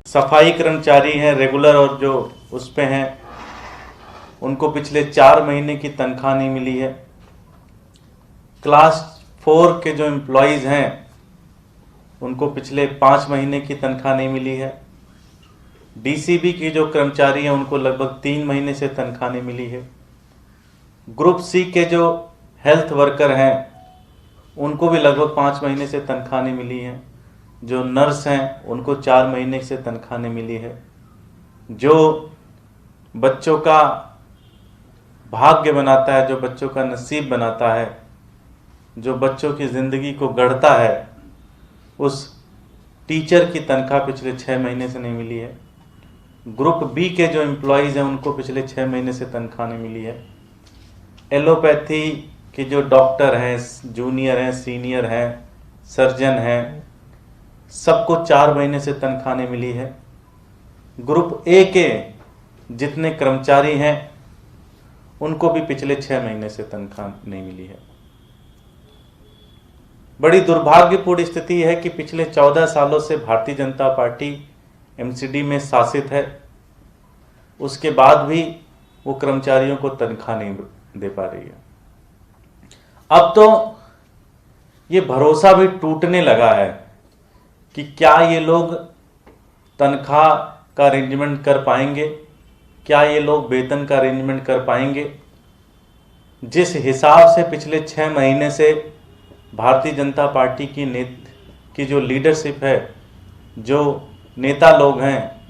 सफाई कर्मचारी हैं रेगुलर और जो उस पे हैं, उनको पिछले 4 महीने की तनख्वाह नहीं मिली है। क्लास 4 के जो एम्प्लॉयज़ हैं उनको पिछले 5 महीने की तनख्वाह नहीं मिली है। डीसीबी के जो कर्मचारी हैं उनको लगभग 3 महीने से तनख्वाह नहीं मिली है। ग्रुप सी के जो हेल्थ वर्कर हैं उनको भी लगभग 5 महीने से तनख्वाह नहीं मिली है। जो नर्स हैं उनको 4 महीने से तनख्वाह नहीं मिली है। जो बच्चों का भाग्य बनाता है, जो बच्चों का नसीब बनाता है, जो बच्चों की ज़िंदगी को गढ़ता है, उस टीचर की तनख्वाह पिछले 6 महीने से नहीं मिली है। ग्रुप बी के जो एम्प्लॉयज़ हैं उनको पिछले 6 महीने से तनख्वाह नहीं मिली है। एलोपैथी के जो डॉक्टर हैं, जूनियर हैं, सीनियर हैं, सर्जन हैं, सबको 4 महीने से तनख्वाह नहीं मिली है। ग्रुप ए के जितने कर्मचारी हैं उनको भी पिछले 6 महीने से तनख्वाह नहीं मिली है। बड़ी दुर्भाग्यपूर्ण स्थिति है कि पिछले 14 सालों से भारतीय जनता पार्टी एमसीडी में शासित है, उसके बाद भी वो कर्मचारियों को तनख्वाह नहीं दे पा रही है। अब तो ये भरोसा भी टूटने लगा है कि क्या ये लोग तनख्वाह का अरेंजमेंट कर पाएंगे, क्या ये लोग वेतन का अरेंजमेंट कर पाएंगे। जिस हिसाब से पिछले 6 महीने से भारतीय जनता पार्टी की जो लीडरशिप है, जो नेता लोग हैं,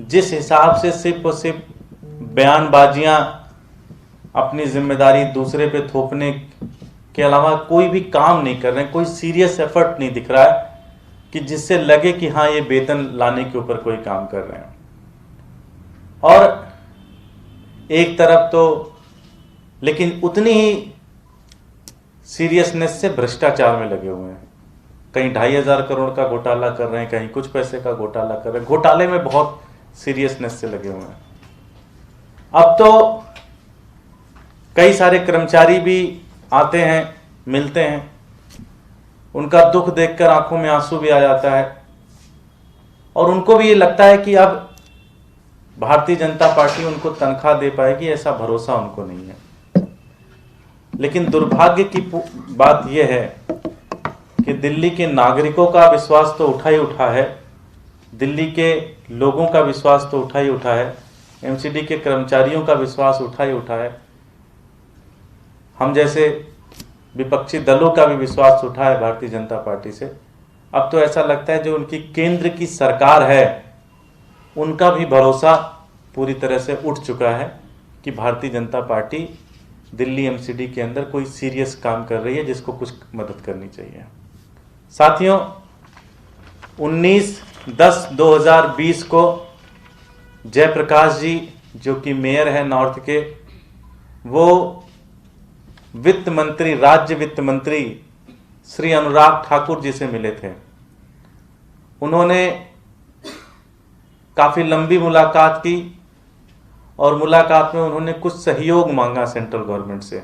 जिस हिसाब से सिर्फ और सिर्फ बयानबाजियां, अपनी जिम्मेदारी दूसरे पे थोपने के अलावा कोई भी काम नहीं कर रहे हैं, कोई सीरियस एफर्ट नहीं दिख रहा है कि जिससे लगे कि हाँ ये वेतन लाने के ऊपर कोई काम कर रहे हैं। और एक तरफ तो लेकिन उतनी ही सीरियसनेस से भ्रष्टाचार में लगे हुए हैं। कहीं 2,500 करोड़ का घोटाला कर रहे हैं, कहीं कुछ पैसे का घोटाला कर रहे हैं। घोटाले में बहुत सीरियसनेस से लगे हुए हैं। अब तो कई सारे कर्मचारी भी आते हैं, मिलते हैं, उनका दुख देखकर आंखों में आंसू भी आ जाता है और उनको भी ये लगता है कि अब भारतीय जनता पार्टी उनको तनख्वाह दे पाएगी, ऐसा भरोसा उनको नहीं है। लेकिन दुर्भाग्य की बात यह है कि दिल्ली के नागरिकों का विश्वास तो उठा ही उठा है, दिल्ली के लोगों का विश्वास तो उठा ही उठा है, एमसीडी के कर्मचारियों का विश्वास उठा ही उठा है, हम जैसे विपक्षी दलों का भी विश्वास उठा है भारतीय जनता पार्टी से। अब तो ऐसा लगता है जो उनकी केंद्र की सरकार है उनका भी भरोसा पूरी तरह से उठ चुका है कि भारतीय जनता पार्टी दिल्ली एमसीडी के अंदर कोई सीरियस काम कर रही है जिसको कुछ मदद करनी चाहिए। साथियों, 19/10/2020 को जयप्रकाश जी जो कि मेयर है नॉर्थ के, वो वित्त मंत्री, राज्य वित्त मंत्री श्री अनुराग ठाकुर जी से मिले थे। उन्होंने काफी लंबी मुलाकात की और मुलाकात में उन्होंने कुछ सहयोग मांगा सेंट्रल गवर्नमेंट से।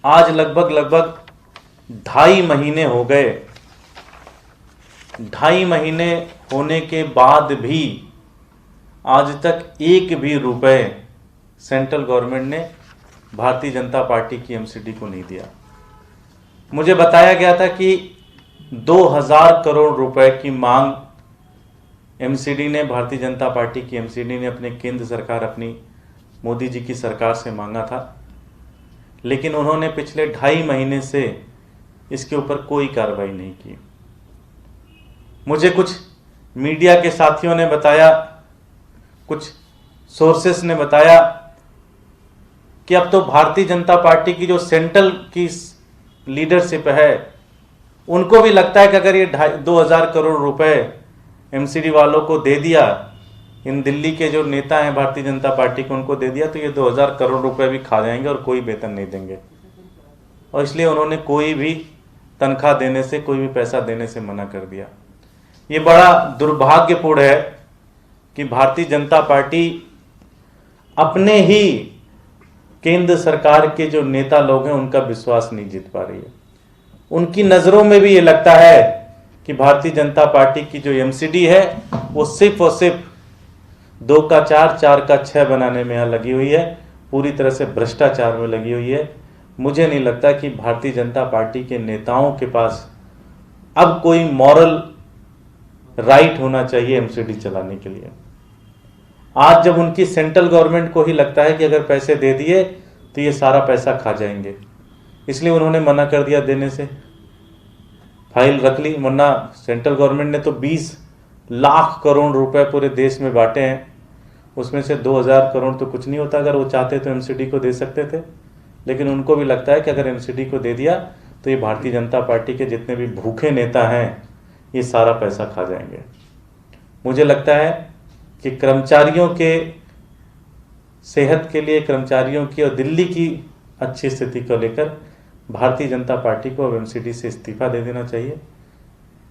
आज लगभग 2.5 महीने हो गए। 2.5 महीने होने के बाद भी आज तक एक भी रुपए सेंट्रल गवर्नमेंट ने भारतीय जनता पार्टी की एमसीडी को नहीं दिया। मुझे बताया गया था कि 2,000 करोड़ रुपए की मांग एमसीडी ने, भारतीय जनता पार्टी की एमसीडी ने अपने केंद्र सरकार, अपनी मोदी जी की सरकार से मांगा था, लेकिन उन्होंने पिछले 2.5 महीने से इसके ऊपर कोई कार्रवाई नहीं की। मुझे कुछ मीडिया के साथियों ने बताया, कुछ सोर्सेस ने बताया कि अब तो भारतीय जनता पार्टी की जो सेंट्रल की लीडरशिप है उनको भी लगता है कि अगर ये 2,000 करोड़ रुपए एमसीडी वालों को दे दिया, इन दिल्ली के जो नेता हैं भारतीय जनता पार्टी को उनको दे दिया, तो ये 2,000 करोड़ रुपए भी खा जाएंगे और कोई वेतन नहीं देंगे। और इसलिए उन्होंने कोई भी तनख्वाह देने से, कोई भी पैसा देने से मना कर दिया। ये बड़ा दुर्भाग्यपूर्ण है कि भारतीय जनता पार्टी अपने ही केंद्र सरकार के जो नेता लोग हैं उनका विश्वास नहीं जीत पा रही है। उनकी नज़रों में भी ये लगता है कि भारतीय जनता पार्टी की जो एमसीडी है वो सिर्फ और सिर्फ 2 का 4, 4 का 6 बनाने में यहाँ लगी हुई है, पूरी तरह से भ्रष्टाचार में लगी हुई है। मुझे नहीं लगता कि भारतीय जनता पार्टी के नेताओं के पास अब कोई मॉरल राइट होना चाहिए एमसीडी चलाने के लिए। आज जब उनकी सेंट्रल गवर्नमेंट को ही लगता है कि अगर पैसे दे दिए तो ये सारा पैसा खा जाएंगे, इसलिए उन्होंने मना कर दिया देने से, फाइल रख ली। वरना सेंट्रल गवर्नमेंट ने तो 20 लाख करोड़ रुपए पूरे देश में बांटे हैं, उसमें से 2000 करोड़ तो कुछ नहीं होता। अगर वो चाहते तो एमसीडी को दे सकते थे, लेकिन उनको भी लगता है कि अगर एमसीडी को दे दिया तो ये भारतीय जनता पार्टी के जितने भी भूखे नेता हैं ये सारा पैसा खा जाएंगे। मुझे लगता है कि कर्मचारियों के सेहत के लिए, कर्मचारियों की और दिल्ली की अच्छी स्थिति को लेकर भारतीय जनता पार्टी को अब एमसीडी से इस्तीफा दे देना चाहिए।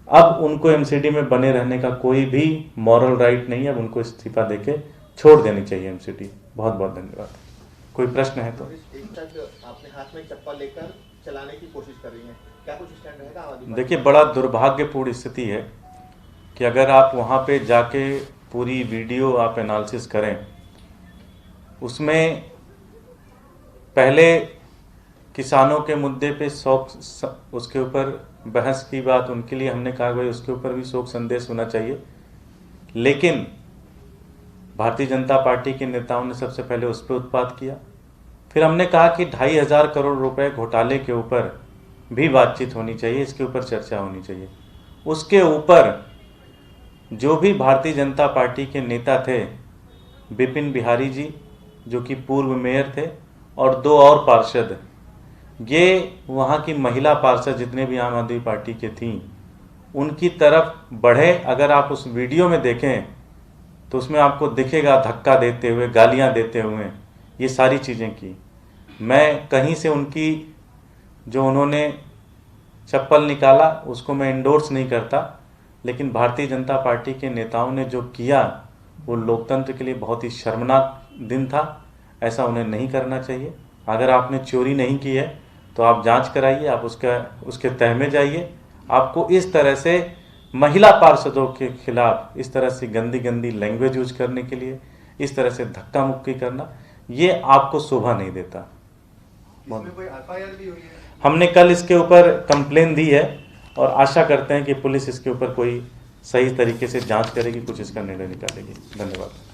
अब उनको एमसीडी में बने रहने का कोई भी मॉरल राइट नहीं है, अब उनको इस्तीफा देके छोड़ देनी चाहिए एमसीडी। बहुत बहुत धन्यवाद। कोई प्रश्न है तो? एक तक अपने हाथ में चप्पल लेकर चलाने की कोशिश कर रही हैं, क्या कुछ स्टैंड रहेगा आम आदमी? देखिए, बड़ा दुर्भाग्यपूर्ण स्थिति है कि अगर आप वहाँ पे जाके पूरी वीडियो आप एनालिसिस करें, उसमें पहले किसानों के मुद्दे पे उसके ऊपर बहस की बात, उनके लिए हमने कहा भाई उसके ऊपर भी शोक संदेश होना चाहिए, लेकिन भारतीय जनता पार्टी के नेताओं ने सबसे पहले उस पर उत्पात किया। फिर हमने कहा कि 2500 करोड़ रुपए घोटाले के ऊपर भी बातचीत होनी चाहिए, इसके ऊपर चर्चा होनी चाहिए। उसके ऊपर जो भी भारतीय जनता पार्टी के नेता थे, विपिन बिहारी जी जो कि पूर्व मेयर थे, और 2 और पार्षद, ये वहाँ की महिला पार्षद जितने भी आम आदमी पार्टी के थीं, उनकी तरफ बढ़े। अगर आप उस वीडियो में देखें तो उसमें आपको दिखेगा धक्का देते हुए, गालियाँ देते हुए, ये सारी चीज़ें की। मैं कहीं से उनकी जो उन्होंने चप्पल निकाला उसको मैं इंडोर्स नहीं करता, लेकिन भारतीय जनता पार्टी के नेताओं ने जो किया वो लोकतंत्र के लिए बहुत ही शर्मनाक दिन था। ऐसा उन्हें नहीं करना चाहिए। अगर आपने चोरी नहीं की है तो आप जांच कराइए, आप उसके तह में जाइए। आपको इस तरह से महिला पार्षदों के खिलाफ इस तरह से गंदी गंदी लैंग्वेज यूज करने के लिए, इस तरह से धक्का मुक्की करना, ये आपको शोभा नहीं देता। इसमें कोई एफआईआर भी हुई है? हमने कल इसके ऊपर कंप्लेन दी है और आशा करते हैं कि पुलिस इसके ऊपर कोई सही तरीके से जांच करेगी, कुछ इसका निर्णय निकालेगी। धन्यवाद।